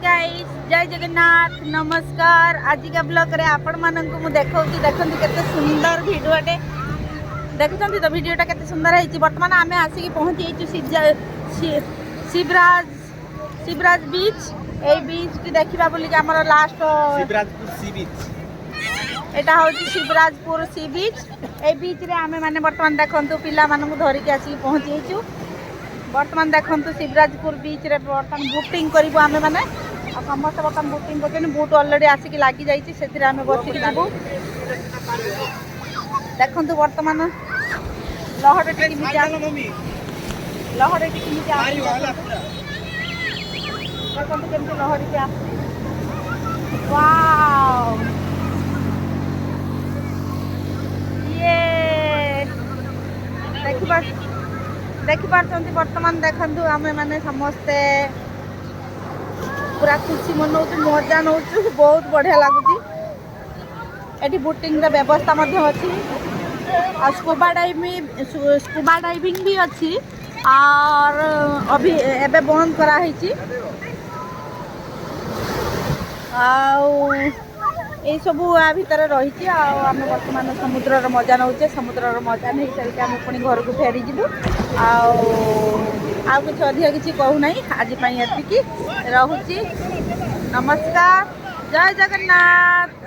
Guys जय जगन्नाथ नमस्कार। आज का ब्लॉग रे आपण मानक मु देखौची देखंती केते सुंदर वीडियोटे देखुछंती तो वीडियोटा केते सुंदर है। वर्तमान आमे आसी पहुंची शिवराज बीच ए बीच की देखिबा बोली कि हमर लास्ट शिवराजपुर सी बीच एटा होची शिवराजपुर सी बीच ए बीच रे आमे माने वर्तमान देखंतु पिला मानकु धरि के आसी पहुंची वर्तमान देखंतु शिवराजपुर बीच रे वर्तमान बोटिंग करिबो आमे माने आ समस्त वर्तमान बोटिंग करछन। बोट ऑलरेडी आसी कि लागी जाईची सेथिरे आमे बसी कि जाबो। देखंतु वर्तमान लहर टिकि मिजा लहर टिकि मिजा देखंतु केमति लहर के आसी। वाओ ये देखि पारछंती वर्तमान देखंतु आमे माने समस्ते पूरा खुशी मनाउछु मजा नउछु बहुत बढ़िया लागुची। एठी बोटिंग रा व्यवस्था मध्ये अछि आ स्कूबा डाइविंग भी अछि और अभी एबे बंद करा हिची आउ ए सबू आ भितर रही आम बर्तमान समुद्र मजा नौचे। समुद्र मजा नहीं सारिक आम पुणी घर को फेरी जीवु आउ कुछ अधिक किसी कहूना आज एतिकी रहुची। नमस्कार जय जगन्नाथ।